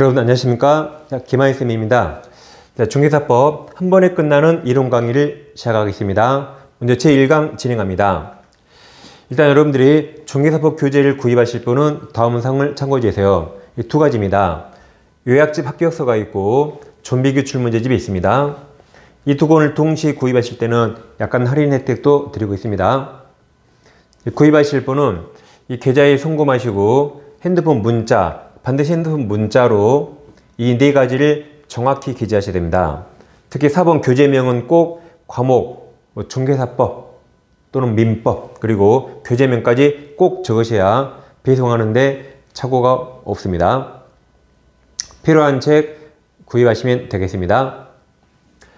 여러분 안녕하십니까? 김하인 쌤입니다. 중개사법 한 번에 끝나는 이론 강의를 시작하겠습니다. 먼저 제1강 진행합니다. 일단 여러분들이 중개사법 교재를 구입하실 분은 다음 사항을 참고해 주세요. 이 두 가지입니다. 요약집 합격서가 있고 좀비기출 문제집이 있습니다. 이 두 권을 동시에 구입하실 때는 약간 할인 혜택도 드리고 있습니다. 구입하실 분은 이 계좌에 송금하시고 핸드폰 문자, 반드시 핸드폰 문자로 이 네 가지를 정확히 기재하셔야 됩니다. 특히 4번 교재명은 꼭 과목, 중개사법 또는 민법 그리고 교재명까지 꼭 적으셔야 배송하는데 착오가 없습니다. 필요한 책 구입하시면 되겠습니다.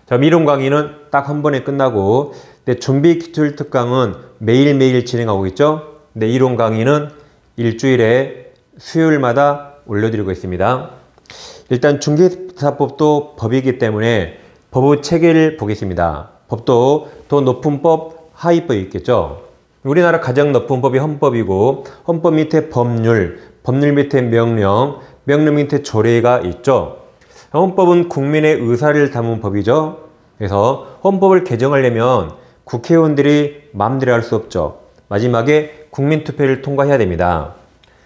자, 이론 강의는 딱 한 번에 끝나고 좀비 기출 특강은 매일매일 진행하고 있죠. 근데 이론 강의는 일주일에 수요일마다 올려드리고 있습니다. 일단 중개사법도 법이기 때문에 법의 체계를 보겠습니다. 법도 더 높은 법, 하위법이 있겠죠. 우리나라 가장 높은 법이 헌법이고 헌법 밑에 법률, 법률 밑에 명령, 명령 밑에 조례가 있죠. 헌법은 국민의 의사를 담은 법이죠. 그래서 헌법을 개정하려면 국회의원들이 마음대로 할 수 없죠. 마지막에 국민투표를 통과해야 됩니다.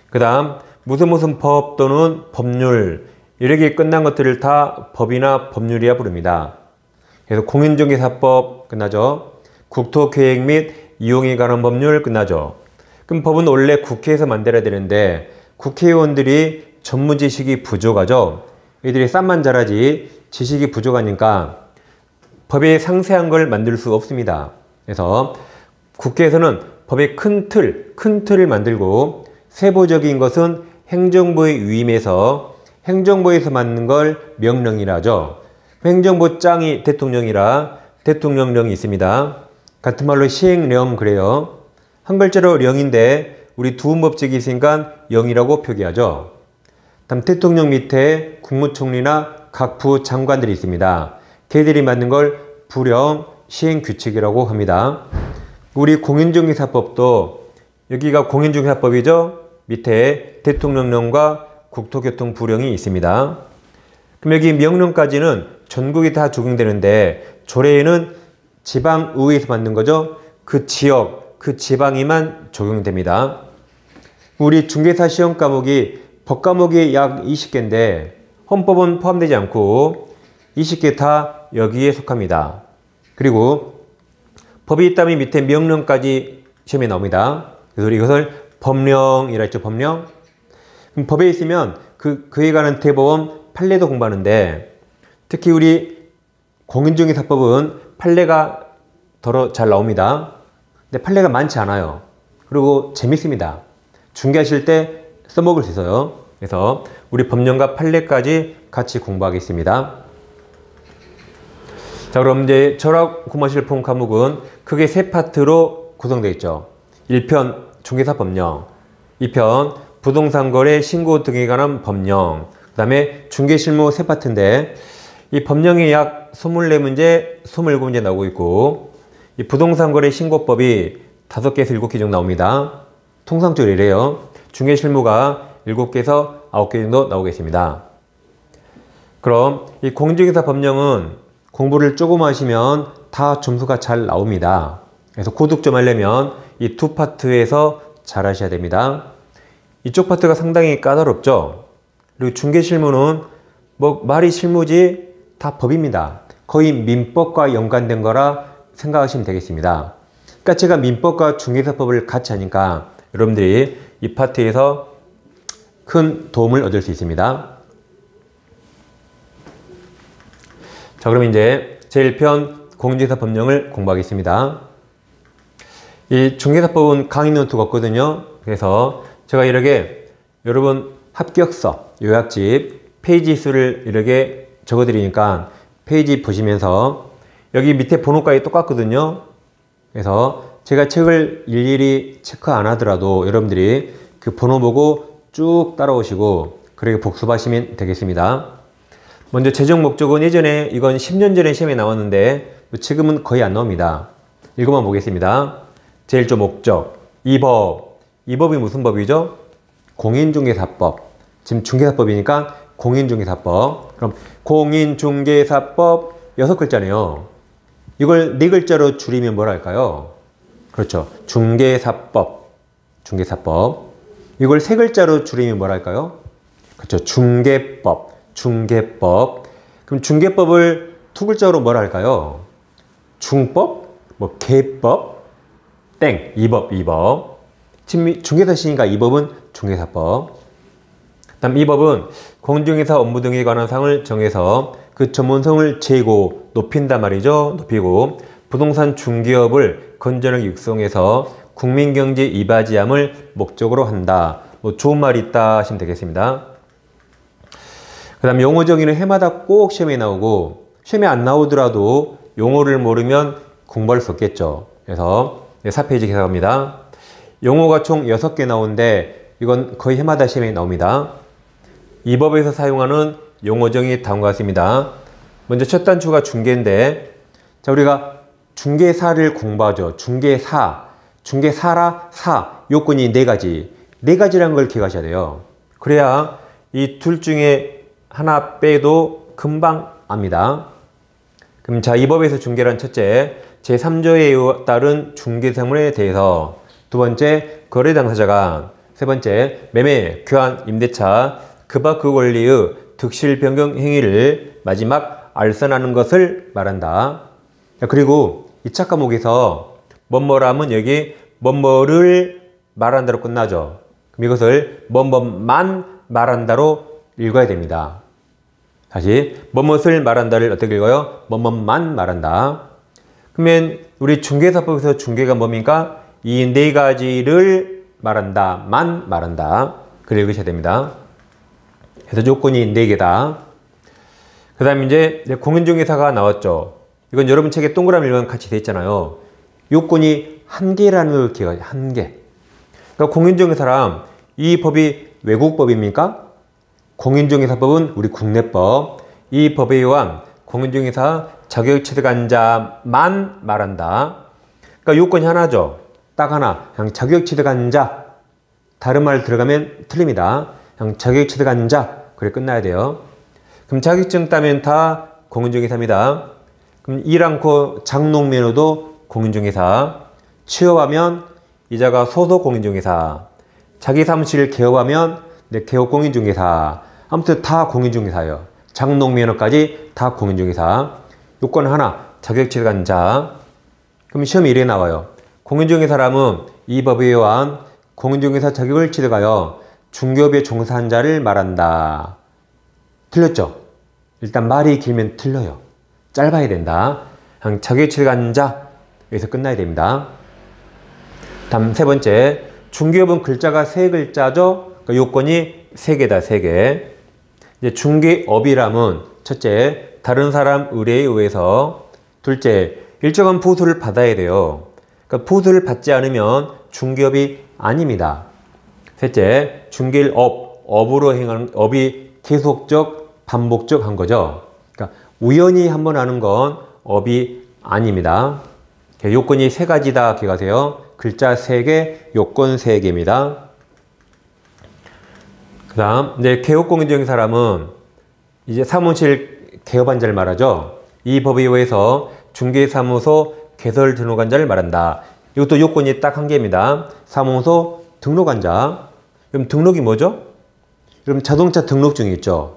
그 다음 무슨 법 또는 법률 이렇게 끝난 것들을 다 법이나 법률이라 부릅니다. 그래서 공인중개사법 끝나죠. 국토계획 및 이용에 관한 법률 끝나죠. 그럼 법은 원래 국회에서 만들어야 되는데 국회의원들이 전문 지식이 부족하죠. 이들이 쌈만 잘하지 지식이 부족하니까 법에 상세한 걸 만들 수 없습니다. 그래서 국회에서는 법의 큰 틀을 만들고 세부적인 것은 행정부의 위임에서 행정부에서 만든 걸 명령이라 하죠. 행정부 짱이 대통령이라 대통령령이 있습니다. 같은 말로 시행령 그래요. 한 글자로 령인데 우리 두음법칙이 있으니까 영이라고 표기하죠. 다음 대통령 밑에 국무총리나 각 부 장관들이 있습니다. 걔들이 만든 걸 부령 시행규칙이라고 합니다. 우리 공인중개사법도 여기가 공인중개사법이죠. 밑에 대통령령과 국토교통부령이 있습니다. 그럼 여기 명령까지는 전국이 다 적용되는데 조례에는 지방의회에서 만든 거죠. 그 지역, 그 지방에만 적용됩니다. 우리 중개사 시험 과목이 법 과목이 약 20개인데 헌법은 포함되지 않고 20개 다 여기에 속합니다. 그리고 법이 있다면 밑에 명령까지 시험에 나옵니다. 그래서 이것을 법령이라 했죠. 법령. 그럼 법에 있으면 그에 관한 대법원 판례도 공부하는데 특히 우리 공인중개사법은 판례가 더러 잘 나옵니다. 근데 판례가 많지 않아요. 그리고 재밌습니다. 중개하실 때 써먹을 수 있어요. 그래서 우리 법령과 판례까지 같이 공부하겠습니다. 자, 그럼 이제 저랑 공부하실 본 과목은 크게 세 파트로 구성되어 있죠. 1편 중개사 법령, 2편 부동산 거래 신고 등에 관한 법령, 그 다음에 중개실무 세 파트인데 이 법령이 약 24문제, 27문제 나오고 있고 이 부동산 거래 신고법이 5개에서 7개 정도 나옵니다. 통상적으로 이래요. 중개실무가 7개에서 9개 정도 나오겠습니다. 그럼 이 공인중개사 법령은 공부를 조금 하시면 다 점수가 잘 나옵니다. 그래서 고득 좀 하려면 이 두 파트에서 잘 하셔야 됩니다. 이쪽 파트가 상당히 까다롭죠. 그리고 중개실무는 뭐 말이 실무지 다 법입니다. 거의 민법과 연관된 거라 생각하시면 되겠습니다. 그러니까 제가 민법과 중개사법을 같이 하니까 여러분들이 이 파트에서 큰 도움을 얻을 수 있습니다. 자, 그럼 이제 제1편 공인중개사 법령을 공부하겠습니다. 이 중개사법은 강의 노트가 없거든요. 그래서 제가 이렇게 여러분 합격서, 요약집, 페이지 수를 이렇게 적어드리니까 페이지 보시면서 여기 밑에 번호까지 똑같거든요. 그래서 제가 책을 일일이 체크 안 하더라도 여러분들이 그 번호 보고 쭉 따라오시고 그렇게 복습하시면 되겠습니다. 먼저 최종 목적은 예전에 이건 10년 전에 시험에 나왔는데 지금은 거의 안 나옵니다. 읽어만 보겠습니다. 제1조 목적, 이 법이 무슨 법이죠? 공인중개사법. 지금 중개사법이니까 공인중개사법. 그럼 공인중개사법 6글자네요. 이걸 4글자로 줄이면 뭐라 할까요? 그렇죠. 중개사법. 중개사법. 이걸 3글자로 줄이면 뭐라 할까요? 그렇죠. 중개법. 중개법. 그럼 중개법을 2글자로 뭐라 할까요? 중법? 뭐 개법? 땡. 이법. 중개사시니까 이법은 중개사법. 다음 이법은 공인중개사 업무 등에 관한 사항을 정해서 그 전문성을 재고 높인단 말이죠. 높이고 부동산 중개업을 건전하게 육성해서 국민경제 이바지함을 목적으로 한다. 뭐 좋은 말이 있다 하시면 되겠습니다. 그 다음 용어 정의는 해마다 꼭 시험에 나오고 시험에 안 나오더라도 용어를 모르면 공부할 수 없겠죠. 그래서 4페이지 계속합니다. 용어가 총 6개 나오는데 이건 거의 해마다 시험에 나옵니다. 이 법에서 사용하는 용어 정의 다음과 같습니다. 먼저 첫 단추가 중개인데, 자, 우리가 중개사를 공부하죠. 중개사라, 요건이 4가지. 4가지라는 걸 기억하셔야 돼요. 그래야 이 둘 중에 하나 빼도 금방 압니다. 그럼 자, 이 법에서 중개란 첫째, 제3조에 따른 중개사물에 대해서, 두 번째, 거래 당사자가, 세 번째, 매매, 교환, 임대차, 그바 그 권리의 득실 변경 행위를 마지막 알선하는 것을 말한다. 그리고 2차 과목에서 뭐뭐라면 여기 뭐뭐를 말한다로 끝나죠. 그럼 이것을 뭐뭐만 말한다로 읽어야 됩니다. 다시 뭐뭇을 말한다를 어떻게 읽어요? 뭐뭐만 말한다. 그러면 우리 중개사법에서 중개가 뭡니까? 이 4가지를 말한다, 만 말한다. 그걸 읽으셔야 됩니다. 그래서 요건이 4개다. 그 다음에 이제 공인중개사가 나왔죠. 이건 여러분 책에 동그라미랑 같이 돼 있잖아요. 요건이 1개라는 걸 기억하세요. 1개. 그러니까 공인중개사랑 이 법이 외국법입니까? 공인중개사법은 우리 국내법. 이 법에 의한 공인중개사 자격 취득한 자만 말한다. 그러니까 요건이 하나죠. 딱 하나. 그냥 자격 취득한 자. 다른 말 들어가면 틀립니다. 그냥 자격 취득한 자. 그래 끝나야 돼요. 그럼 자격증 따면 다 공인중개사입니다. 그럼 일 않고 장롱면허도 공인중개사. 취업하면 이자가 소속 공인중개사. 자기 사무실 개업하면 개업 공인중개사. 아무튼 다 공인중개사예요. 장롱면허까지 다 공인중개사. 요건 하나. 자격 취득한 자. 그럼 시험이 이래 나와요. 공인중개사라면 이 법에 의한 공인중개사 자격을 취득하여 중개업에 종사한 자를 말한다. 틀렸죠? 일단 말이 길면 틀려요. 짧아야 된다. 그냥 자격 취득한 자. 여기서 끝나야 됩니다. 다음 세 번째. 중개업은 글자가 3글자죠? 그러니까 요건이 3개다, 3개. 이제 중개업이라면 첫째, 다른 사람 의뢰에 의해서. 둘째, 일정한 보수를 받아야 돼요. 그러니까 보수를 받지 않으면 중개업이 아닙니다. 셋째, 중개일 업으로 행하는 업이 계속적, 반복적 한 거죠. 그러니까 우연히 한번 하는 건 업이 아닙니다. 요건이 3가지다 기억하세요. 글자 3개, 요건 3개입니다. 그 다음, 이제 개업공인중개사 사람은 이제 사무실 개업한 자를 말하죠. 이 법에 의해서 중개사무소 개설 등록한 자를 말한다. 이것도 요건이 딱 1개입니다. 사무소 등록한 자. 그럼 등록이 뭐죠? 그럼 자동차 등록증이 있죠.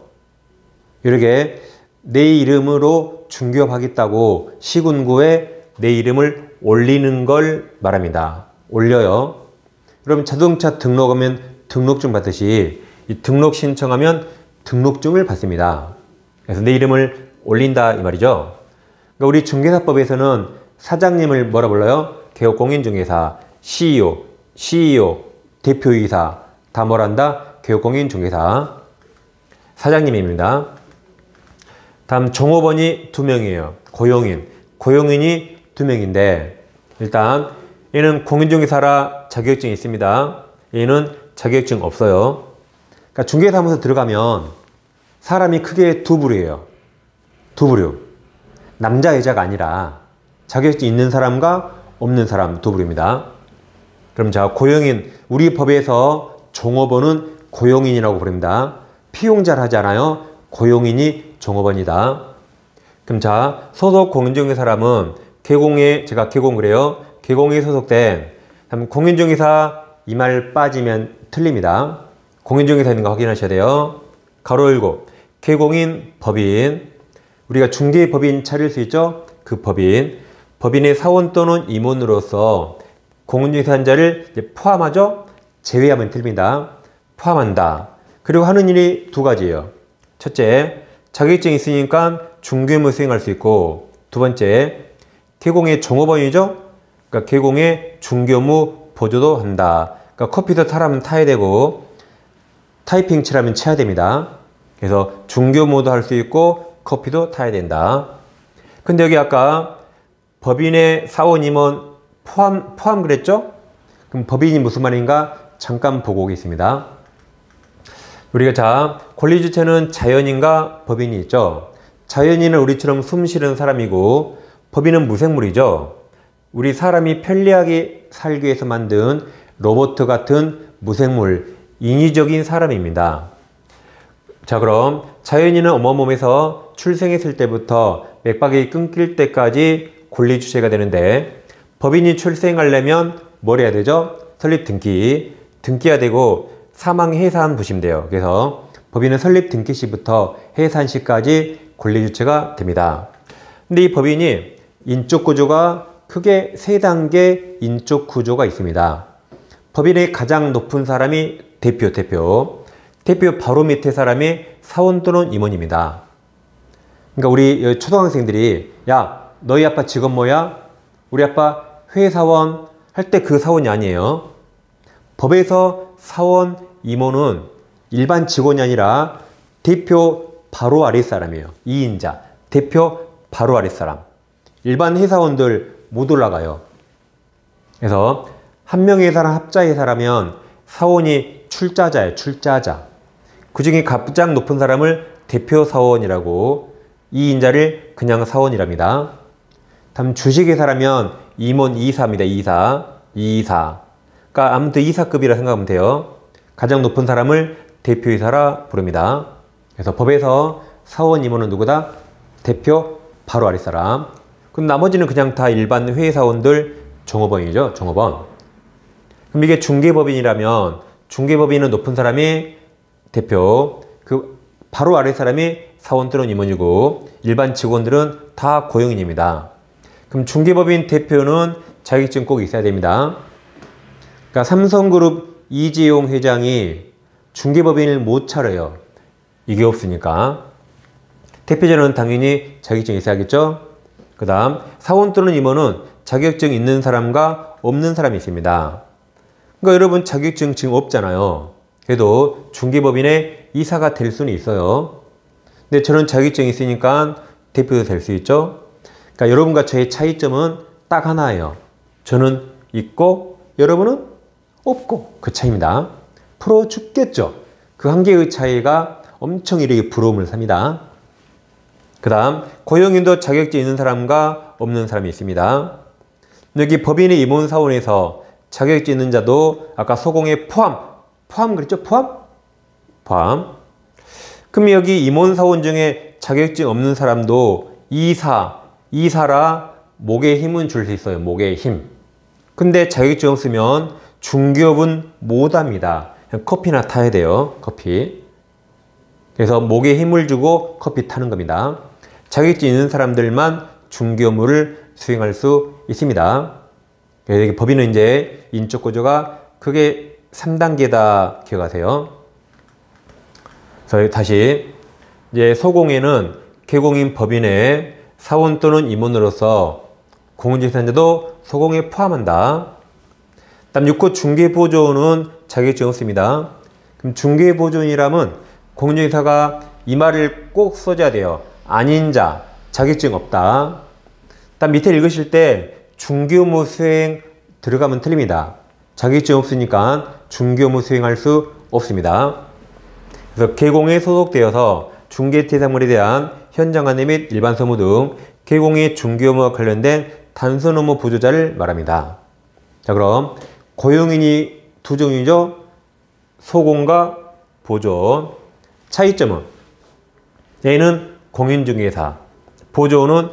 이렇게 내 이름으로 중개업 하겠다고 시군구에 내 이름을 올리는 걸 말합니다. 올려요. 그럼 자동차 등록하면 등록증 받듯이 이 등록 신청하면 등록증을 받습니다. 그래서 내 이름을 올린다 이 말이죠. 그러니까 우리 중개사법에서는 사장님을 뭐라 불러요? 개업공인중개사, CEO, 대표이사 다 뭐란다? 개업공인중개사. 사장님입니다. 다음 종업원이 2명이에요. 고용인이 2명인데 일단 얘는 공인중개사라 자격증이 있습니다. 얘는 자격증 없어요. 그러니까 중개사무소 들어가면 사람이 크게 2부류예요. 2부류. 남자 여자가 아니라 자격증 있는 사람과 없는 사람 2부류입니다. 그럼 자 고용인, 우리 법에서 종업원은 고용인이라고 부릅니다. 피용자를 하잖아요. 고용인이 종업원이다. 그럼 자, 소속 공인중개사 사람은 개공에, 제가 개공 그래요. 개공에 소속된, 공인중개사 이 말 빠지면 틀립니다. 공인중개사 있는 거 확인하셔야 돼요. 가로 열고, 개공인, 법인, 우리가 중개법인 차릴 수 있죠? 그 법인, 법인의 사원 또는 임원으로서 공인중개사 한 자를 포함하죠? 제외하면 틀립니다. 포함한다. 그리고 하는 일이 두 가지예요. 첫째, 자격증이 있으니까 중개업무 수행할 수 있고, 두 번째, 개공의 종업원이죠? 그러니까 개공의 중개업무 보조도 한다. 그러니까 커피도 타라면 타야 되고, 타이핑 칠하면 쳐야 됩니다. 그래서 중개업무도 할 수 있고, 커피도 타야 된다. 근데 여기 아까 법인의 사원 임원 포함 그랬죠? 그럼 법인이 무슨 말인가? 잠깐 보고 오겠습니다. 우리가 자, 권리주체는 자연인과 법인이 있죠. 자연인은 우리처럼 숨 쉬는 사람이고 법인은 무생물이죠. 우리 사람이 편리하게 살기 위해서 만든 로봇 같은 무생물, 인위적인 사람입니다. 자, 그럼 자연인은 어머 몸에서 출생했을 때부터 맥박이 끊길 때까지 권리주체가 되는데, 법인이 출생하려면 뭘 해야 되죠? 설립 등기해야 되고 사망 해산 보시면 돼요. 그래서 법인은 설립 등기 시부터 해산 시까지 권리주체가 됩니다. 근데 이 법인이 인적 구조가 크게 세 단계 인적 구조가 있습니다. 법인의 가장 높은 사람이 대표 바로 밑에 사람이 사원 또는 임원입니다. 그러니까 우리 초등학생들이 야, 너희 아빠 직업 뭐야? 우리 아빠 회사원 할 때 그 사원이 아니에요. 법에서 사원, 임원은 일반 직원이 아니라 대표 바로 아랫사람이에요. 2인자, 대표 바로 아랫사람. 일반 회사원들 못 올라가요. 그래서 한 명의 회사랑 합자회사라면 사원이 출자자예요. 출자자. 그 중에 가장 높은 사람을 대표 사원이라고, 2인자를 그냥 사원이랍니다. 다음 주식회사라면 임원 2사입니다. 2사. 그러니까 아무튼 2사급이라 생각하면 돼요. 가장 높은 사람을 대표이사라 부릅니다. 그래서 법에서 사원, 임원은 누구다? 대표 바로 아랫사람. 그럼 나머지는 그냥 다 일반 회사원들 종업원이죠. 종업원. 그럼 이게 중개법인이라면 중개법인은 높은 사람이 대표, 그 바로 아래 사람이 사원 또는 임원이고 일반 직원들은 다 고용인입니다. 그럼 중개법인 대표는 자격증 꼭 있어야 됩니다. 그러니까 삼성그룹 이재용 회장이 중개법인을 못 차려요. 이게 없으니까. 대표자는 당연히 자격증이 있어야겠죠. 그 다음 사원 또는 임원은 자격증 있는 사람과 없는 사람이 있습니다. 그러니까 여러분 자격증 지금 없잖아요. 그래도 중개법인의 이사가 될 수는 있어요. 근데 저는 자격증이 있으니까 대표도 될 수 있죠. 그러니까 여러분과 저의 차이점은 딱 하나예요. 저는 있고 여러분은 없고, 그 차이입니다. 부러워 죽겠죠. 그 한 개의 차이가 엄청 이렇게 부러움을 삽니다. 그 다음 고용인도 자격증 있는 사람과 없는 사람이 있습니다. 여기 법인의 임원사원에서 자격증 있는 자도 아까 소공에 포함 그랬죠? 포함. 그럼 여기 임원사원 중에 자격증 없는 사람도 이사라 목에 힘은 줄 수 있어요. 목에 힘. 근데 자격증 없으면 중개업은 못합니다. 그냥 커피나 타야 돼요. 커피. 그래서 목에 힘을 주고 커피 타는 겁니다. 자격증 있는 사람들만 중개업무를 수행할 수 있습니다. 그래서 법인은 이제 인적 구조가 크게 3단계다 기억하세요. 그래서 다시 이제 소공에는 개공인 법인의 사원 또는 임원으로서 공인중개사자도 소공에 포함한다. 다음 6호 중개보조원은 자격증 없습니다. 그럼 중개보조원이라면 공인중개사가 이 말을 꼭 써줘야 돼요. 아닌 자, 자격증 없다. 다음 밑에 읽으실 때 중개업무 수행 들어가면 틀립니다. 자격증 없으니까 중개업무 수행할 수 없습니다. 그래서 개공에 소속되어서 중개대상물에 대한 현장 안내 및 일반 서무 등 개공의 중개업무와 관련된 단순 업무 보조자를 말합니다. 자, 그럼 고용인이 두 종류죠. 소공과 보조원. 차이점은 A는 공인중개사, 보조는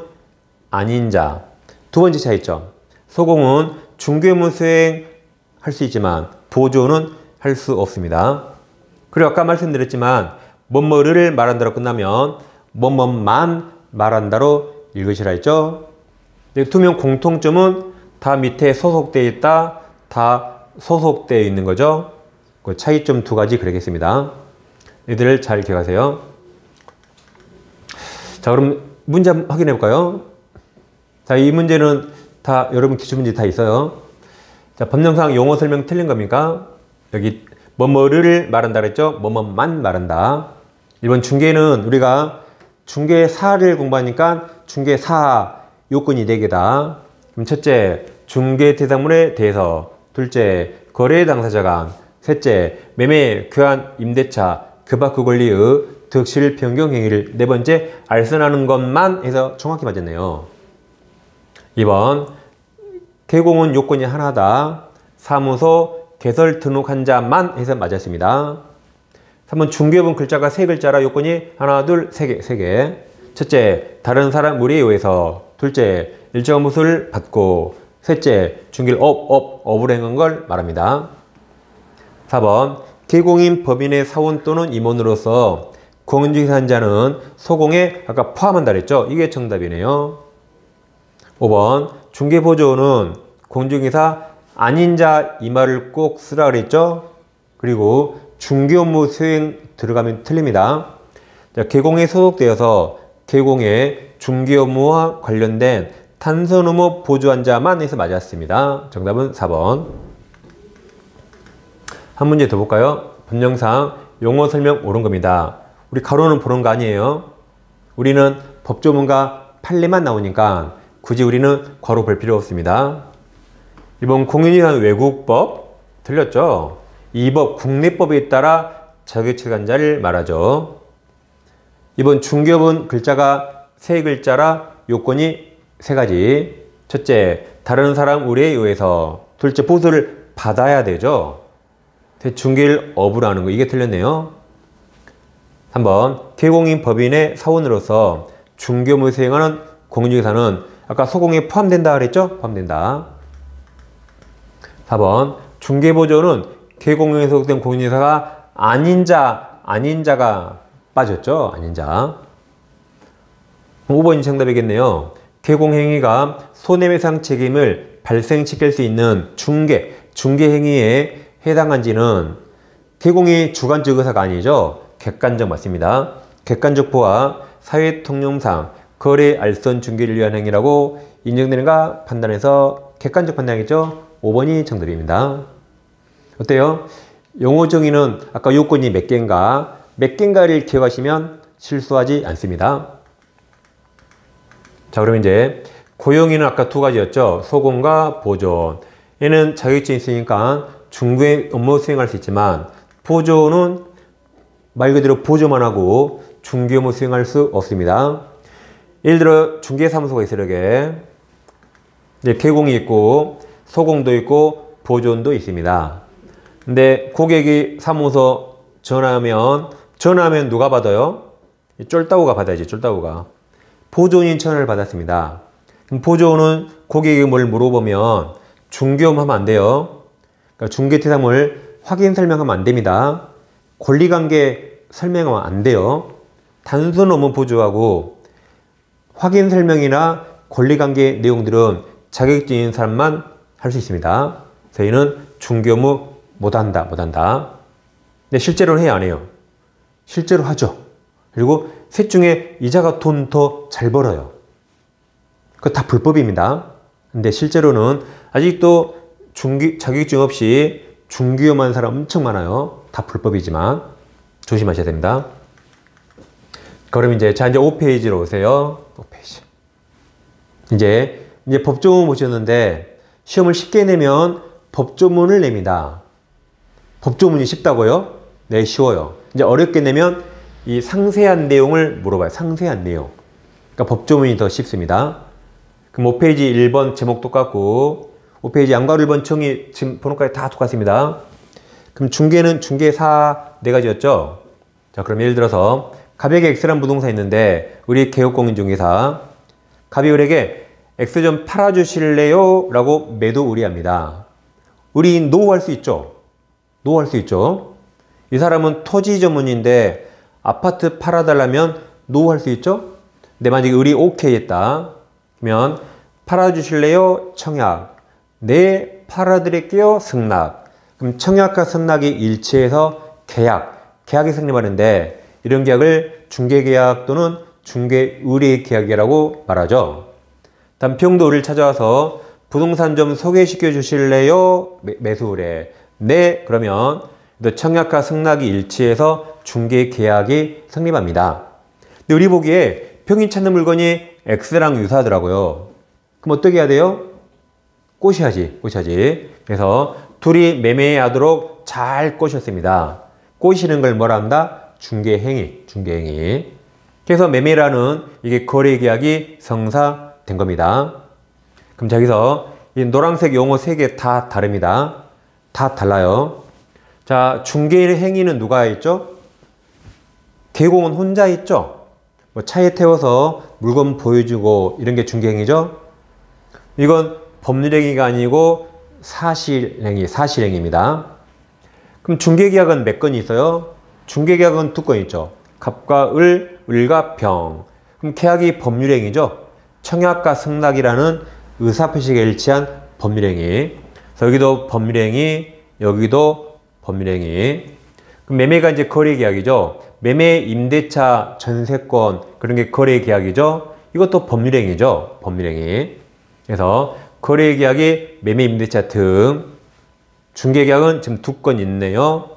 아닌 자. 두 번째 차이점, 소공은 중개업무 수행할 수 있지만 보조는 할 수 없습니다. 그리고 아까 말씀드렸지만 뭐뭐를 말한다로 끝나면 뭐뭐만 말한다로 읽으시라 했죠. 두 명 공통점은 다 밑에 소속되어 있다, 다 소속되어 있는 거죠. 그 차이점 두 가지 그리겠습니다. 이들을 잘 기억하세요. 자, 그럼 문제 한번 확인해 볼까요? 자, 이 문제는 다 여러분 기출문제 다 있어요. 자, 법령상 용어 설명 틀린 겁니까? 여기 뭐뭐를 말한다 그랬죠? 뭐뭐만 말한다. 1번 중개는 우리가 중개사를 공부하니까 중개사 요건이 4개다. 그럼 첫째, 중개 대상물에 대해서. 둘째, 거래 당사자간. 셋째, 매매, 교환, 임대차, 그밖의 권리의 득실 변경 행위를. 네 번째, 알선하는 것만 해서 정확히 맞았네요. 2번, 개공은 요건이 하나다. 사무소 개설 등록한 자만 해서 맞았습니다. 3번, 중개업은 글자가 3글자라 요건이 하나, 둘, 3개, 3개. 첫째, 다른 사람 무리에 의해서. 둘째, 일정한 무엇을 받고. 셋째, 중개를 업을 행한 걸 말합니다. 4번, 개공인 법인의 사원 또는 임원으로서 공인중개사한 자는 소공에 아까 포함한다 그랬죠? 이게 정답이네요. 5번, 중개보조는 공인중개사 아닌 자 이 말을 꼭 쓰라 그랬죠? 그리고 중개업무 수행 들어가면 틀립니다. 자, 개공에 소속되어서 개공의 중개업무와 관련된 탄선업무 보조한 자만 해서 맞았습니다. 정답은 4번. 한 문제 더 볼까요? 법령상 용어 설명 옳은 겁니다. 우리 가로는 보는 거 아니에요. 우리는 법조문과 판례만 나오니까 굳이 우리는 괄호 볼 필요 없습니다. 1번 공인중개사 외국법 틀렸죠? 2번 국내법에 따라 자격체간자를 말하죠. 2번 중개업은 글자가 3글자라 요건이 3가지. 첫째, 다른 사람 의뢰에 의해서. 둘째, 보수를 받아야 되죠. 중개를 업으로 하는 거, 이게 틀렸네요. 3번, 개공인 법인의 사원으로서 중개업무 수행하는 공인중개사는 아까 소공에 포함된다 그랬죠? 포함된다. 4번, 중개보조는 개공인에 소속된 공인중개사가 아닌 자가 빠졌죠? 아닌 자. 5번이 정답이겠네요. 개공행위가 손해배상 책임을 발생시킬 수 있는 중개행위에 해당한지는 개공이 주관적 의사가 아니죠. 객관적 맞습니다. 객관적 보아 사회통념상 거래 알선 중개를 위한 행위라고 인정되는가 판단해서 객관적 판단이죠. 5번이 정답입니다. 어때요? 용어 정의는 아까 요건이 몇 개인가를 기억하시면 실수하지 않습니다. 자, 그럼 이제 고용인은 아까 2가지였죠. 소공과 보조. 얘는 자격증이 있으니까 중개 업무 수행할 수 있지만 보조는 말 그대로 보조만 하고 중개 업무 수행할 수 없습니다. 예를 들어 중개사무소가 있어요. 이렇게 개공이 있고 소공도 있고 보조원도 있습니다. 근데 고객이 사무소 전화하면 누가 받아요? 쫄따구가 받아야지. 쫄따구가. 보조원이 전화를 받았습니다. 그럼 보조원은 고객에게 뭘 물어보면 중개업무 하면 안 돼요. 그러니까 중개대상물 확인 설명하면 안 됩니다. 권리관계 설명하면 안 돼요. 단순 업무 보조하고 확인 설명이나 권리관계 내용들은 자격증 있는 사람만 할 수 있습니다. 저희는 중개업무 못한다. 근데 실제로는 해요, 안 해요? 실제로 하죠. 그리고 셋 중에 이자가 돈 더 잘 벌어요. 그거 다 불법입니다. 근데 실제로는 아직도 자격증 없이 중개업하는 사람 엄청 많아요. 다 불법이지만 조심하셔야 됩니다. 그럼 이제 5페이지로 오세요. 5페이지. 이제 법조문 보셨는데 시험을 쉽게 내면 법조문을 냅니다. 법조문이 쉽다고요? 네, 쉬워요. 이제 어렵게 내면 이 상세한 내용을 물어봐요. 상세한 내용. 그러니까 법조문이 더 쉽습니다. 그럼 5페이지 1번 제목 똑같고 5페이지 양괄호 1번 정의 지금 번호까지 다 똑같습니다. 그럼 중개는 중개사 4가지였죠? 자, 그럼 예를 들어서 갑에게 X라는 부동산이 있는데 우리 개업공인중개사 갑이 우리에게 X 좀 팔아주실래요? 라고 매도 의뢰합니다. 우리 노 할 수 있죠? 노 할 수 있죠? 이 사람은 토지 전문인데 아파트 팔아달라면 노 할 수 있죠? 근데 만약에 우리 오케이 했다. 그러면 팔아주실래요? 청약. 네, 팔아드릴게요. 승낙. 그럼 청약과 승낙이 일치해서 계약이 성립하는데 이런 계약을 중개계약 또는 중개의뢰계약이라고 말하죠. 다음 평도를 찾아와서 부동산 좀 소개시켜 주실래요? 매수 의뢰. 네, 그러면 청약과 승낙이 일치해서 중개계약이 성립합니다. 근데 우리 보기에 평이 찾는 물건이 X랑 유사하더라고요. 그럼 어떻게 해야 돼요? 꼬셔야지. 그래서 둘이 매매하도록 잘 꼬셨습니다. 꼬시는 걸 뭐라 한다? 중개행위. 그래서 매매라는 이게 거래계약이 성사된 겁니다. 그럼 저기서 이 노란색 용어 3개 다 다릅니다. 다 달라요. 자, 중개행위는 누가 있죠? 개공은 혼자 있죠? 뭐 차에 태워서 물건 보여주고 이런 게 중개행위죠? 이건 법률행위가 아니고 사실행위입니다. 그럼 중개계약은 몇 건이 있어요? 중개계약은 2건 있죠. 갑과 을, 을과 병. 그럼 계약이 법률행위죠. 청약과 승낙이라는 의사표시가 일치한 법률행위. 그래서 여기도 법률행위, 여기도 법률행위. 그럼 매매가 이제 거래계약이죠. 매매, 임대차, 전세권 그런 게 거래계약이죠. 이것도 법률행위죠. 법률행위. 그래서 거래계약이 매매, 임대차 등. 중개계약은 지금 2건 있네요.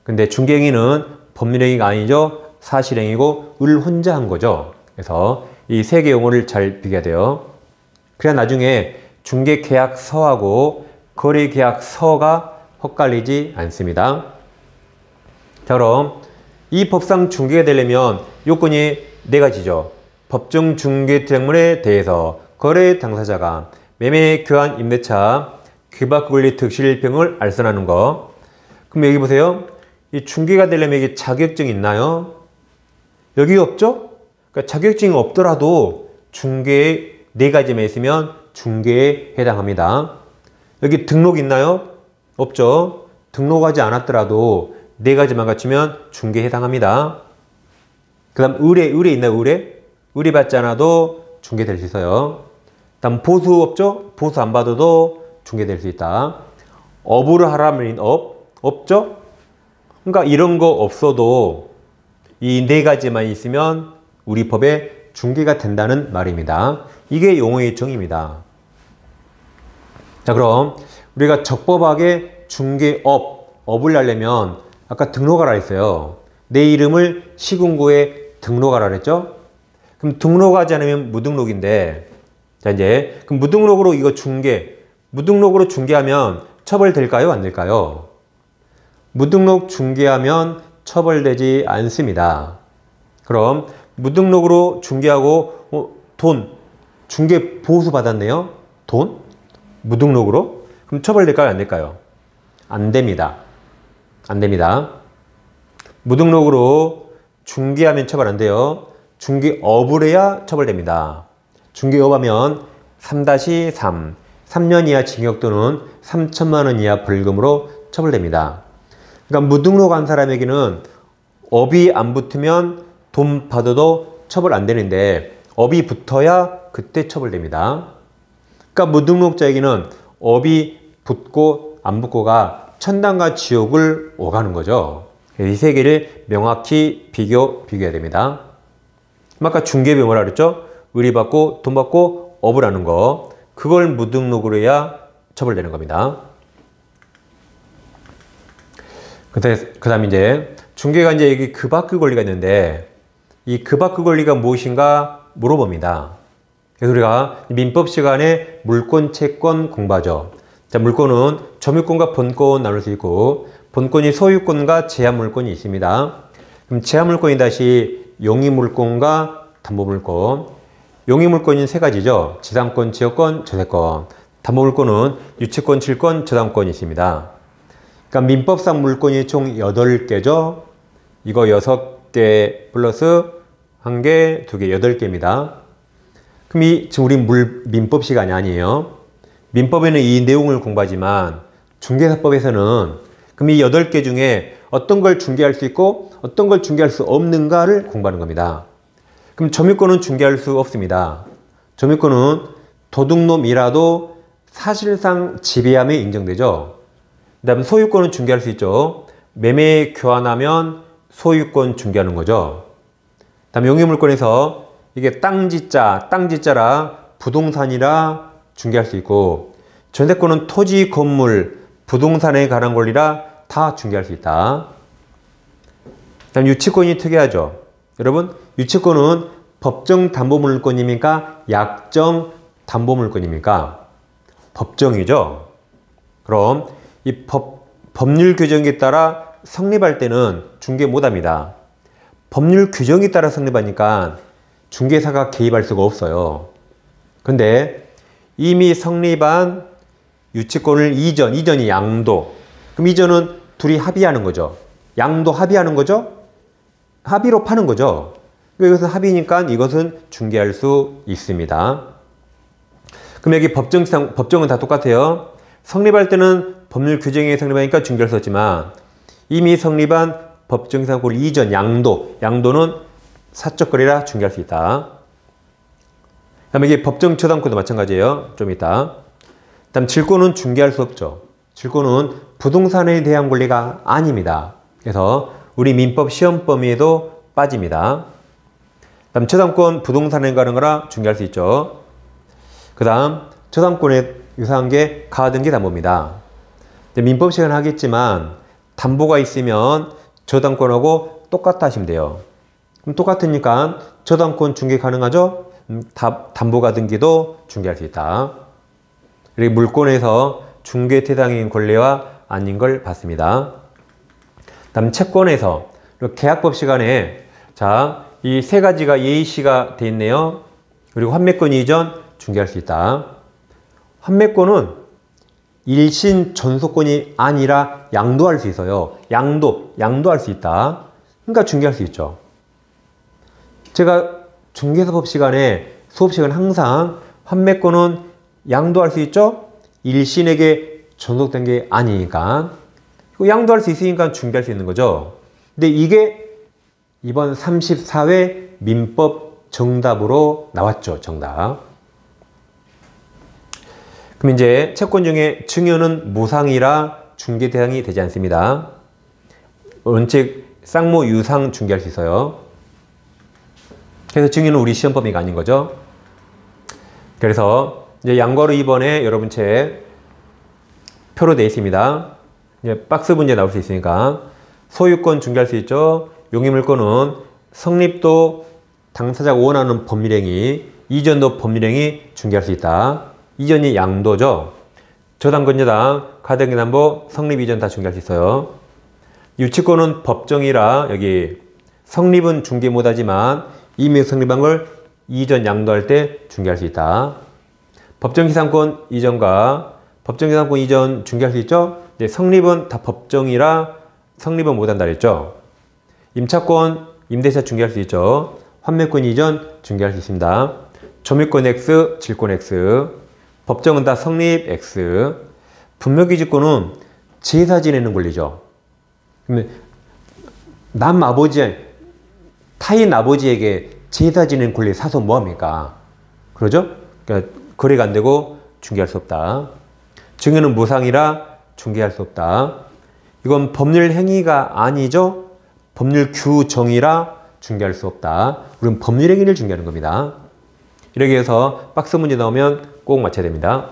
근데 중개행위는 법률행위가 아니죠. 사실행위고 을 혼자 한 거죠. 그래서 이 3개 용어를 잘 비교해야 돼요. 그래야 나중에 중개계약서하고 거래계약서가 헛갈리지 않습니다. 자, 그럼 이 법상 중개가 되려면 요건이 4가지죠. 법정 중개대상물에 대해서 거래 당사자가 매매, 교환, 임대차, 귀박 권리 득실병을 알선하는 거. 그럼 여기 보세요. 이 중개가 되려면 이게 자격증이 있나요? 여기 없죠? 그러니까 자격증이 없더라도 중개에 4가지만 있으면 중개에 해당합니다. 여기 등록 있나요? 없죠? 등록하지 않았더라도 4가지만 갖추면 중개에 해당합니다. 그 다음 의뢰 있나요? 의뢰 받지 않아도 중개될 수 있어요. 다음 보수 없죠? 보수 안 받아도 중개될 수 있다. 업으로 하라면 없죠? 그러니까 이런 거 없어도 이 4가지만 있으면 우리 법에 중개가 된다는 말입니다. 이게 용어의 정의입니다. 자, 그럼 우리가 적법하게 업을 하려면 아까 등록하라 했어요. 내 이름을 시군구에 등록하라 그랬죠? 그럼 등록하지 않으면 무등록인데, 자, 이제 그럼 무등록으로 이거 무등록으로 중개하면 처벌될까요? 안 될까요? 무등록 중개하면 처벌되지 않습니다. 그럼 무등록으로 중개하고 중개 보수 받았네요? 무등록으로? 그럼 처벌될까요? 안 될까요? 안 됩니다. 무등록으로 중개하면 처벌 안 돼요. 중개업을 해야 처벌됩니다. 중개업하면 3-3, 3년 이하 징역 또는 3천만 원 이하 벌금으로 처벌됩니다. 그러니까 무등록한 사람에게는 업이 안 붙으면 돈 받아도 처벌 안 되는데 업이 붙어야 그때 처벌됩니다. 그러니까 무등록자에게는 업이 붙고 안 붙고가 천당과 지옥을 오가는 거죠. 이 3개를 명확히 비교해야 됩니다. 아까 중개업이 뭐라 그랬죠? 의뢰받고 돈 받고 업을 하는 거. 그걸 무등록으로 해야 처벌되는 겁니다. 그 다음 이제 중개가 이제 여기 그바크 권리가 있는데 이 그바크 권리가 무엇인가 물어봅니다. 그래서 우리가 민법 시간에 물권, 채권 공부하죠. 자, 물권은 점유권과 본권 나눌 수 있고 본권이 소유권과 제한물권이 있습니다. 그럼 제한물권이 다시 용의물권과 담보물권. 용의물권은 3가지죠. 지상권, 지역권, 저세권. 담보물권은 유치권, 칠권, 저당권이 있습니다. 그러니까 민법상 물권이 총 8개죠. 이거 6개 플러스 1개, 2개, 8개입니다. 그럼 지금 우리 민법 시간이 아니에요. 민법에는 이 내용을 공부하지만 중개사법에서는 그럼 이 8개 중에 어떤 걸 중개할 수 있고 어떤 걸 중개할 수 없는가를 공부하는 겁니다. 그럼 점유권은 중개할 수 없습니다. 점유권은 도둑놈이라도 사실상 지배함에 인정되죠. 그 다음에 소유권은 중개할 수 있죠. 매매 교환하면 소유권 중개하는 거죠. 그 다음에 용의물권에서 이게 땅지자라 부동산이라 중개할 수 있고, 전세권은 토지, 건물, 부동산에 관한 권리라 다 중개할 수 있다. 그 다음 유치권이 특이하죠. 여러분, 유치권은 법정 담보물권입니까? 약정 담보물권입니까? 법정이죠. 그럼 이 법률 규정에 따라 성립할 때는 중개 못합니다. 법률 규정에 따라 성립하니까 중개사가 개입할 수가 없어요. 근데 이미 성립한 유치권을 이전이 양도. 그럼 이전은 둘이 합의하는 거죠. 양도 합의하는 거죠. 합의로 파는 거죠. 이것은 합의니까 이것은 중개할 수 있습니다. 그럼 여기 법정은 다 똑같아요. 성립할 때는 법률 규정에 성립하니까 중개할 수 없지만 이미 성립한 법정상권 이전 양도는 사적 거래라 중개할 수 있다. 다음에 이게 법정 저당권도 마찬가지예요. 좀 이따. 다음 질권은 중개할 수 없죠. 질권은 부동산에 대한 권리가 아닙니다. 그래서 우리 민법 시험 범위에도 빠집니다. 다음 저당권 부동산에 관한 거라 중개할 수 있죠. 그 다음 저당권에 유사한 게 가등기 담보입니다. 민법 시간 하겠지만 담보가 있으면 저당권하고 똑같다 하시면 돼요. 그럼 똑같으니까 저당권 중개 가능하죠? 담보가등기도 중개할 수 있다. 그리고 물권에서 중개 대상인 권리와 아닌 걸 봤습니다. 다음 채권에서 계약법 시간에 이 세 가지가 예의시가 돼 있네요. 그리고 환매권 이전 중개할 수 있다. 환매권은 일신 전소권이 아니라 양도할 수 있어요. 양도할 수 있다. 그러니까 중개할 수 있죠. 제가 중개사법 시간에 수업 시간 항상 환매권은 양도할 수 있죠. 일신에게 전속된 게 아니니까. 양도할 수 있으니까 중개할 수 있는 거죠. 근데 이게 이번 34회 민법 정답으로 나왔죠. 정답. 그럼 이제 채권 중에 증여는 무상이라 중개 대상이 되지 않습니다. 원칙 쌍무 유상 중개할 수 있어요. 그래서 증여는 우리 시험 범위가 아닌 거죠. 그래서 이제 양과로 2번에 여러분 책 표로 되어 있습니다. 이제 박스 문제 나올 수 있으니까 소유권 중개할 수 있죠. 용의물권은 성립도 당사자가 원하는 법률행위, 이전도 법률행위 중개할 수 있다. 이전이 양도죠. 저당권 여당, 가등기 담보, 성립 이전 다 중개할 수 있어요. 유치권은 법정이라 여기 성립은 중개 못하지만 이미 성립한 걸 이전 양도할 때 중개할 수 있다. 법정기상권 이전과 법정기상권 이전 중개할 수 있죠. 근데 성립은 다 법정이라 성립은 못한다 그랬죠. 임차권, 임대차 중개할 수 있죠. 환매권 이전 중개할 수 있습니다. 점유권 X, 질권 X. 법정은 다 성립 X. 분묘기지권은 제사 지내는 권리죠. 그러면 타인 아버지에게 제사 지내는 권리 사서 뭐합니까? 그러죠? 그러니까 거래가 안 되고 중개할 수 없다. 증여는 무상이라 중개할 수 없다. 이건 법률 행위가 아니죠? 법률 규정이라 중개할 수 없다. 우리는 법률 행위를 중개하는 겁니다. 이렇게 해서 박스 문제 나오면 꼭 맞춰야 됩니다.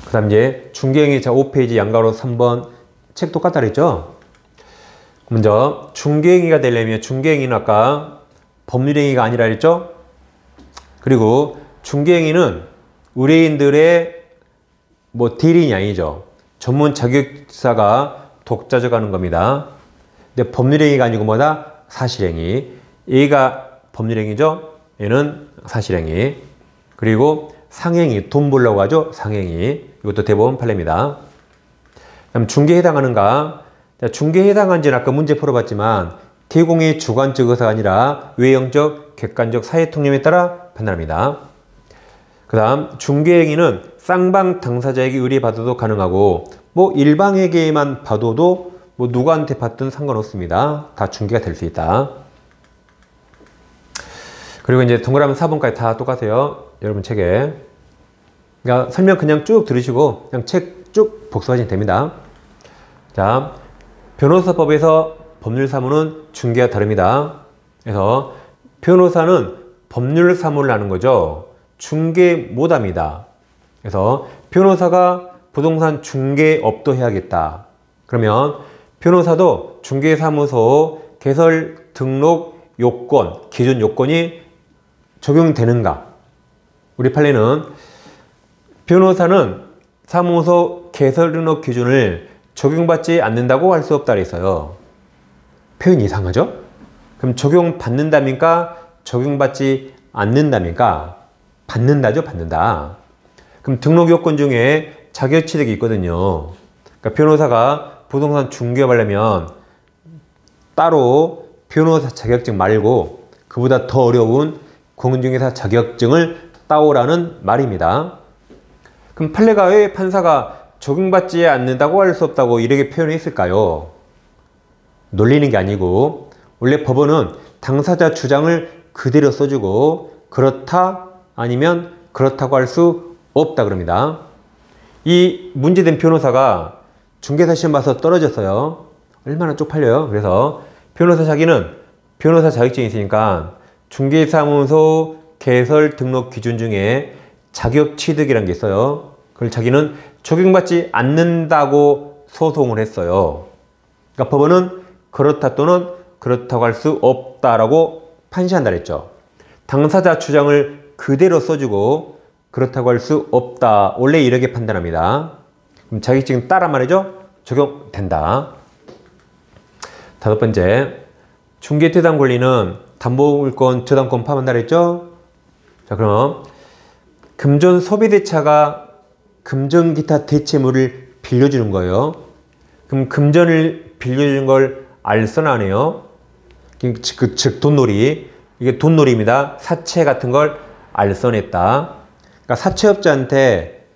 그 다음 이제 중개행위 5페이지 양가로 3번 책 똑같다 그랬죠? 먼저 중개행위가 되려면 중개행위는 아까 법률행위가 아니라 그랬죠? 그리고 중개행위는 의뢰인들의 대리인이 아니죠. 전문 자격사가 독자적 하는 겁니다. 근데 법률행위가 아니고 뭐다? 사실행위. A가 법률행위죠. 얘는 사실행위. 그리고 상행위, 돈 벌려고 하죠. 상행위. 이것도 대법원 판례입니다. 그다음 중개에 해당하는가? 중개에 해당한지는 아까 문제 풀어봤지만 대공의 주관적 의사가 아니라 외형적, 객관적 사회 통념에 따라 판단합니다. 그 다음 중개행위는 쌍방 당사자에게 의뢰받아도 가능하고 뭐 일방에게만 받아도 뭐 누구한테 받든 상관없습니다. 다 중개가 될 수 있다. 그리고 이제 동그라미 4번까지 다 똑같아요. 여러분 책에. 그러니까 설명 그냥 쭉 들으시고 그냥 책 쭉 복습하시면 됩니다. 자, 변호사법에서 법률사무는 중개와 다릅니다. 그래서 변호사는 법률사무를 하는 거죠. 중개 못합니다. 그래서 변호사가 부동산 중개업도 해야겠다. 그러면 변호사도 중개사무소 개설 등록 요건, 기준 요건이 적용되는가? 우리 판례는 변호사는 사무소 개설 등록 기준을 적용받지 않는다고 할 수 없다 그랬어요. 표현이 이상하죠? 그럼 적용받는답니까? 적용받지 않는답니까? 받는다죠, 받는다. 그럼 등록 요건 중에 자격취득이 있거든요. 그러니까 변호사가 부동산 중개하려면 따로 변호사 자격증 말고 그보다 더 어려운 공인중개사 자격증을 따오라는 말입니다. 그럼 판례가 왜 판사가 적용받지 않는다고 할 수 없다고 이렇게 표현했을까요? 놀리는 게 아니고 원래 법원은 당사자 주장을 그대로 써주고 그렇다 아니면 그렇다고 할 수 없다 그럽니다. 이 문제된 변호사가 중개사 시험 봐서 떨어졌어요. 얼마나 쪽팔려요. 그래서 변호사 자기는 변호사 자격증이 있으니까 중개사무소 개설 등록 기준 중에 자격 취득이라는 게 있어요. 그걸 자기는 적용받지 않는다고 소송을 했어요. 그러니까 법원은 그렇다 또는 그렇다고 할 수 없다라고 판시한다 그랬죠. 당사자 주장을 그대로 써주고 그렇다고 할 수 없다. 원래 이렇게 판단합니다. 그럼 자격증 따라 말이죠. 적용된다. 다섯 번째, 중개대당 권리는 담보물권, 저당권 포함한다 그랬죠. 자, 그럼 금전 소비대차가 금전 기타 대체물을 빌려주는 거예요. 그럼 금전을 빌려주는 걸 알선하네요. 즉 돈놀이. 이게 돈놀이입니다. 사채 같은 걸 알선했다. 그러니까 사채업자한테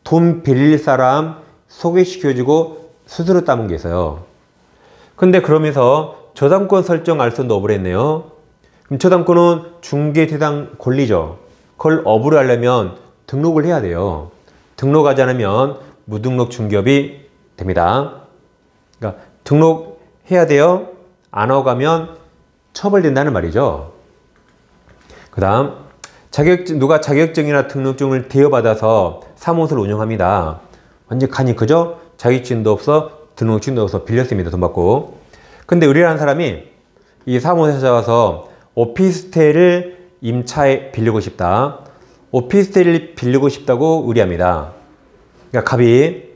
돈 빌릴 사람 소개시켜주고 스스로 따문 게 있어요. 근데 그러면서 저당권 설정 알선도 어부를 했네요. 그럼 저당권은 중개대당 권리죠. 그걸 어부를 하려면 등록을 해야 돼요. 등록하지 않으면 무등록 중개업이 됩니다. 그러니까 등록해야 돼요. 안 하고 가면 처벌된다는 말이죠. 그 다음 누가 자격증이나 등록증을 대여받아서 사무소를 운영합니다. 완전 간이 크죠? 자격증도 없어 등록증도 없어 빌렸습니다. 돈 받고. 근데 의뢰하는 사람이 이 사무소에 찾아와서 오피스텔을 임차에 빌리고 싶다. 오피스텔을 빌리고 싶다고 의뢰합니다. 그러니까 갑이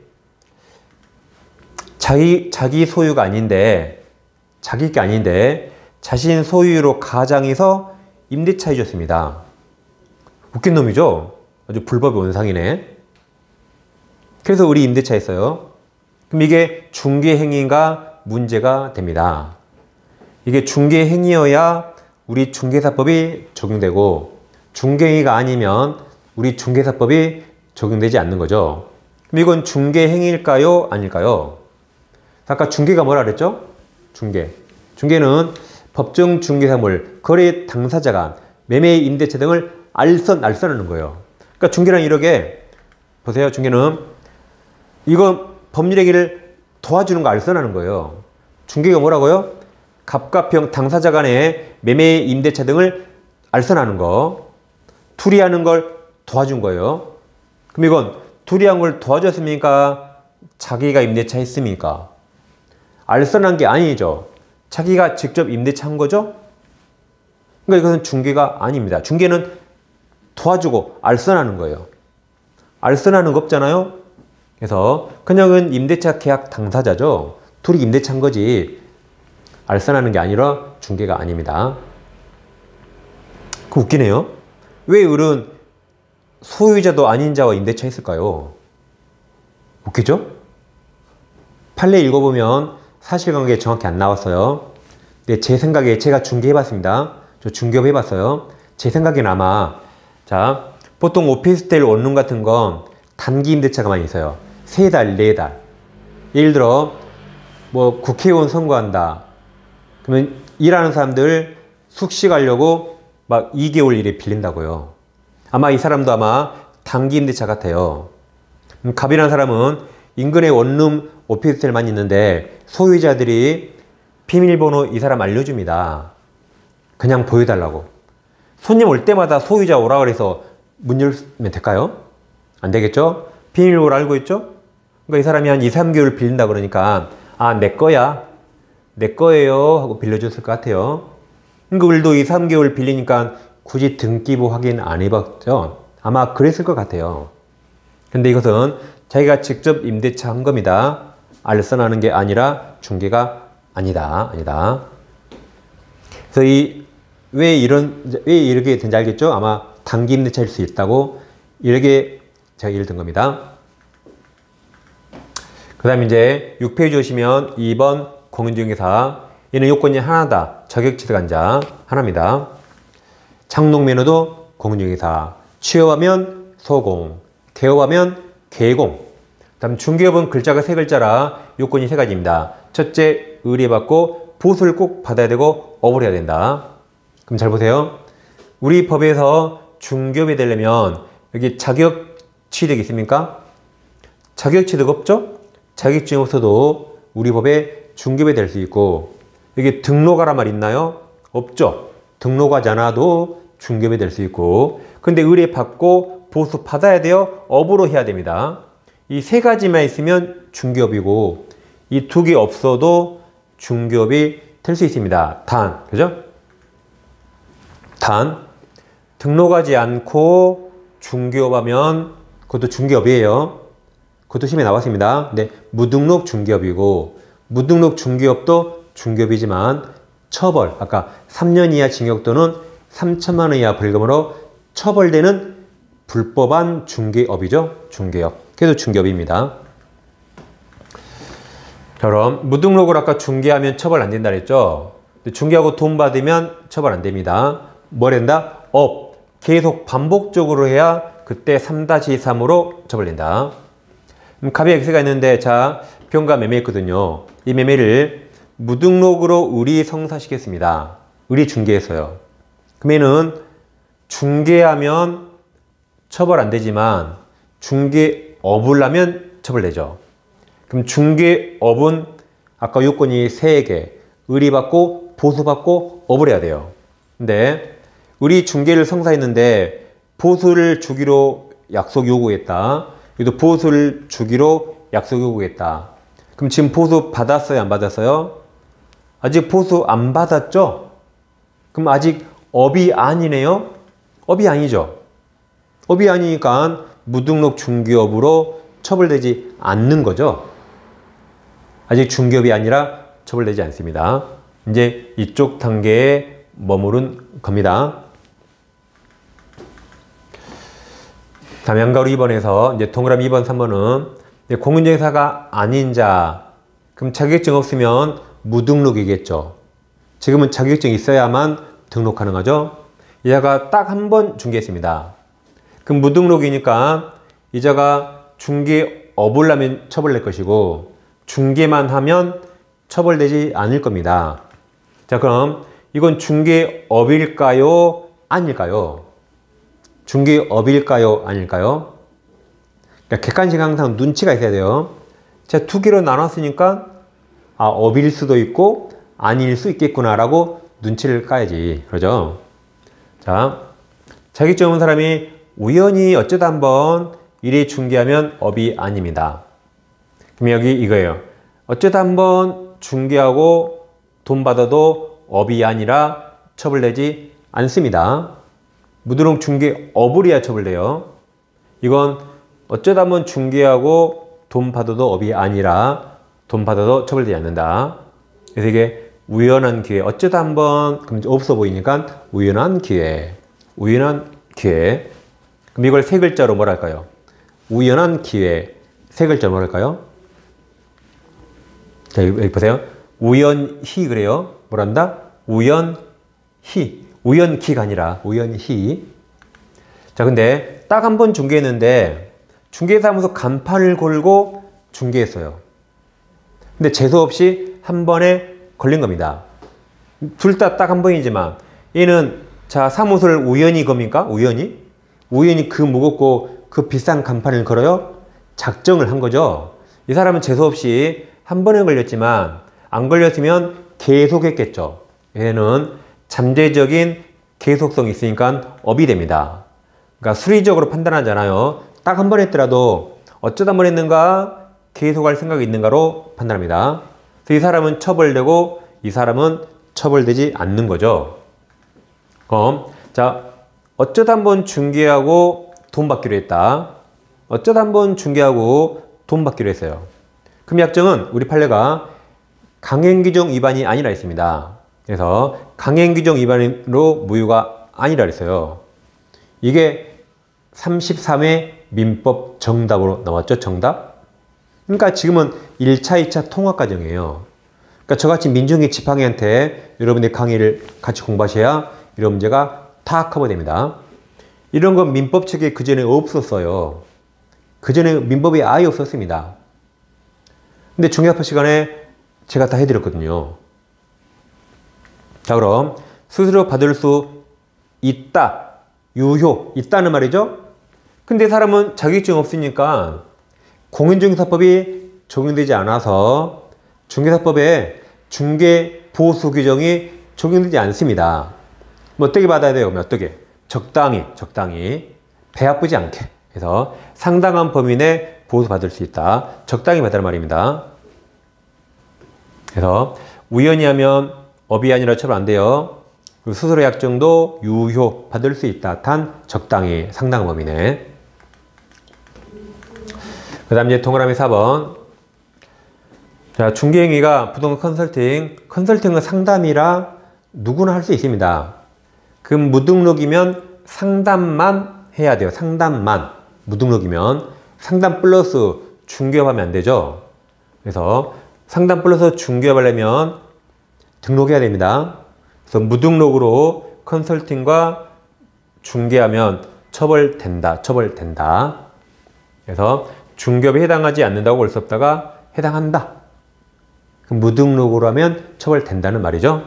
자기 소유가 아닌데 자기 게 아닌데 자신 소유로 가장해서 임대차 해줬습니다. 웃긴 놈이죠? 아주 불법의 원상이네. 그래서 우리 임대차 했어요. 그럼 이게 중개행위인가 문제가 됩니다. 이게 중개행위여야 우리 중개사법이 적용되고 중개행위가 아니면 우리 중개사법이 적용되지 않는 거죠. 그럼 이건 중개행위일까요? 아닐까요? 아까 중개가 뭐라 그랬죠? 중개는 법정 중개사물, 거래 당사자가 매매, 임대차 등을 알선하는 거예요. 그러니까 중개는 이렇게 보세요. 중개는 이거 법률 얘기를 도와주는 거 알선하는 거예요. 중개가 뭐라고요? 갑과 병 당사자 간의 매매, 임대차 등을 알선하는 거, 투리하는 걸 도와준 거예요. 그럼 이건 투리한 걸 도와줬습니까? 자기가 임대차 했습니까? 알선한 게 아니죠. 자기가 직접 임대차 한 거죠? 그러니까 이것은 중개가 아닙니다. 중개는 도와주고 알선하는 거예요. 알선하는 거 없잖아요? 그래서 그냥은 임대차 계약 당사자죠. 둘이 임대차 한 거지. 알선하는 게 아니라 중개가 아닙니다. 그 웃기네요. 왜 을은 소유자도 아닌 자와 임대차 했을까요? 웃기죠? 판례 읽어보면 사실관계 정확히 안 나왔어요. 근데 제 생각에 제가 중개해봤습니다. 저 중개업 해봤어요. 제 생각에는 아마 자 보통 오피스텔 원룸 같은 건 단기 임대차가 많이 있어요. 3달, 4달. 예를 들어 뭐 국회의원 선거한다. 그러면 일하는 사람들 숙식 가려고 막 2개월 일에 빌린다고요. 아마 이 사람도 아마 단기 임대차 같아요. 갑이라는 사람은 인근에 원룸 오피스텔만 있는데 소유자들이 비밀번호 이 사람 알려줍니다. 그냥 보여달라고. 손님 올 때마다 소유자 오라 그래서 문 열면 될까요? 안 되겠죠? 비밀번호를 알고 있죠? 그러니까 이 사람이 한 2, 3개월 빌린다 그러니까 아, 내 거야. 내 거예요. 하고 빌려줬을 것 같아요. 그러니까 우리도 2, 3개월 빌리니까 굳이 등기부 확인 안 해봤죠? 아마 그랬을 것 같아요. 근데 이것은 자기가 직접 임대차 한 겁니다. 알선하는 게 아니라 중개가 아니다. 그래서 왜 이렇게 된지 알겠죠? 아마 단기 임대차일 수 있다고 이렇게 제가 예를 든 겁니다. 그 다음 이제 6페이지 오시면 2번 공인중개사. 얘는 요건이 하나다. 자격취득한자 하나입니다. 장롱면허도 공인중개사. 취업하면 소공. 개업하면 개공. 그 다음 중개업은 글자가 3글자라 요건이 3가지입니다. 첫째, 의뢰받고 보수를 꼭 받아야 되고 업을 해야 된다. 그럼 잘 보세요. 우리 법에서 중개업이 되려면 여기 자격취득 있습니까? 자격취득 없죠? 자격증 없어도 우리 법에 중개업이 될 수 있고 여기 등록하란 말 있나요? 없죠? 등록하지 않아도 중개업이 될 수 있고 근데 의뢰받고 보수 받아야 돼요? 업으로 해야 됩니다. 이 3가지만 있으면 중개업이고 이 2개 없어도 중개업이 될 수 있습니다. 단, 그죠? 단, 등록하지 않고 중개업하면 그것도 중개업이에요. 그것도 시험에 나왔습니다. 근데 무등록 중개업이고 무등록 중개업도 중개업이지만 처벌, 아까 3년 이하 징역 또는 3천만 원 이하 벌금으로 처벌되는 불법한 중개업이죠. 중개업. 그래도 중개업입니다. 그럼 무등록을 아까 중개하면 처벌 안 된다 그랬죠. 중개하고 돈 받으면 처벌 안 됩니다. 뭘 한다? 업. 계속 반복적으로 해야 그때 3-3으로 처벌된다. 갑의 액세가 있는데 자 병가 매매했거든요. 이 매매를 무등록으로 의리 성사시켰습니다. 의리 중개했어요. 그러면은 중개하면 처벌 안 되지만 중개업을 하면 처벌되죠. 그럼 중개업은 아까 요건이 3개 의리받고 보수받고 업을 해야 돼요. 근데 의리 중개를 성사했는데 보수를 주기로 약속 요구했다. 여기도 보수를 주기로 약속 요구했다. 그럼 지금 보수 받았어요? 안 받았어요? 아직 보수 안 받았죠? 그럼 아직 업이 아니네요? 업이 아니죠? 업이 아니니까 무등록 중개업으로 처벌되지 않는 거죠? 아직 중개업이 아니라 처벌되지 않습니다. 이제 이쪽 단계에 머무른 겁니다. 다음 양가로 2번에서 이제 동그라미 2번, 3번은 공인중개사가 아닌 자. 그럼 자격증 없으면 무등록이겠죠. 지금은 자격증 있어야만 등록하는 거죠. 이자가 딱 한 번 중개했습니다. 그럼 무등록이니까 이자가 중개업을 하면 처벌될 것이고 중개만 하면 처벌되지 않을 겁니다. 자, 그럼 이건 중개업일까요? 아닐까요? 중개업일까요? 아닐까요? 그러니까 객관식 항상 눈치가 있어야 돼요. 제가 2개로 나눴으니까 아, 업일 수도 있고 아닐 수 있겠구나 라고 눈치를 까야지. 그러죠? 자, 자격증 없는 사람이 우연히 어쩌다 한번 일이 중개하면 업이 아닙니다. 그럼 여기 이거예요. 어쩌다 한번 중개하고 돈 받아도 업이 아니라 처벌되지 않습니다. 무등록 중개업을 해야 처벌돼요. 이건 어쩌다 한번 중개하고 돈 받아도 업이 아니라 돈 받아도 처벌되지 않는다. 그래서 이게 우연한 기회, 어쩌다 한번 그럼 없어 보이니까 우연한 기회, 우연한 기회. 그럼 이걸 3글자로 뭐랄까요? 우연한 기회, 3글자로 뭐랄까요? 자, 여기 보세요. 우연히 그래요. 뭐란다? 우연히. 우연키가 아니라 우연히. 자, 근데 딱 한 번 중개했는데 중개사무소 간판을 걸고 중개했어요. 근데 재수 없이 한 번에 걸린 겁니다. 둘 다 딱 한 번이지만 얘는 자 사무소를 우연히 겁니까? 우연히? 우연히 그 무겁고 그 비싼 간판을 걸어요? 작정을 한 거죠. 이 사람은 재수 없이 한 번에 걸렸지만 안 걸렸으면 계속했겠죠. 얘는 잠재적인 계속성이 있으니까 업이 됩니다. 그러니까 수리적으로 판단하잖아요. 딱 한 번 했더라도 어쩌다 한 번 했는가 계속할 생각이 있는가로 판단합니다. 그래서 이 사람은 처벌되고 이 사람은 처벌되지 않는 거죠. 그럼 자 어쩌다 한 번 중개하고 돈 받기로 했다. 어쩌다 한 번 중개하고 돈 받기로 했어요. 그럼 약정은 우리 판례가 강행규정 위반이 아니라 했습니다. 그래서 강행규정 위반으로 무효가 아니라 했어요. 이게 33회 민법 정답으로 나왔죠. 정답. 그러니까 지금은 1차, 2차 통합 과정이에요. 그러니까 저같이 민중의 지팡이한테 여러분의 강의를 같이 공부하셔야 이런 문제가 다 커버됩니다. 이런 건 민법책에 그전에 없었어요. 그전에 민법이 아예 없었습니다. 근데 중개합법 시간에 제가 다 해드렸거든요. 자, 그럼 스스로 받을 수 있다. 유효. 있다는 말이죠. 근데 사람은 자격증 없으니까 공인중개사법이 적용되지 않아서 중개사법에 중개보수 규정이 적용되지 않습니다. 뭐 어떻게 받아야 돼요? 어떻게? 적당히 배 아프지 않게 해서 상당한 범위 내 보수받을 수 있다. 적당히 받으란 말입니다. 그래서 우연히 하면 업이 아니라 처벌 안 돼요. 그리고 스스로 약정도 유효 받을 수 있다. 단 적당히 상당한 범위 내. 그 다음 이제 동그라미 4번. 자, 중개행위가 부동산 컨설팅은 상담이라 누구나 할 수 있습니다. 그 무등록이면 상담만 해야 돼요. 상담만. 무등록이면 상담 플러스 중개업하면 안 되죠. 그래서 상담 플러스 중개업하려면 등록해야 됩니다. 그래서 무등록으로 컨설팅과 중개하면 처벌된다. 그래서 중개업에 해당하지 않는다고 올 수 없다가 해당한다. 무등록으로 하면 처벌된다는 말이죠.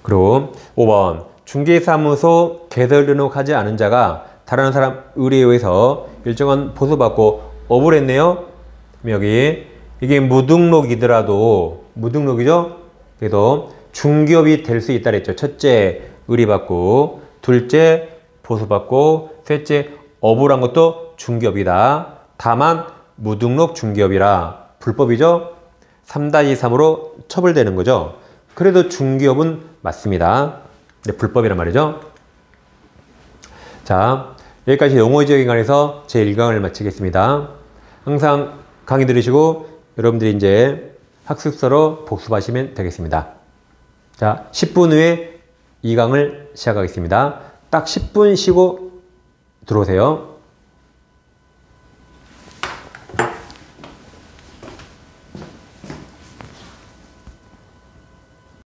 그리고 5번 중개사무소 개설 등록하지 않은 자가 다른 사람 의뢰에 의해서 일정한 보수받고 업을 했네요. 여기 이게 무등록이더라도 무등록이죠. 그래도 중개업이 될 수 있다 그랬죠. 첫째 의뢰받고, 둘째 보수받고, 셋째 업을 한 것도 중개업이다. 다만 무등록 중개업이라 불법이죠. 3-3으로 처벌되는 거죠. 그래도 중개업은 맞습니다. 근데 불법이란 말이죠. 자, 여기까지 용어적인 관해서 제 1강을 마치겠습니다. 항상 강의 들으시고 여러분들이 이제 학습서로 복습하시면 되겠습니다. 자, 10분 후에 2강을 시작하겠습니다. 딱 10분 쉬고 들어오세요.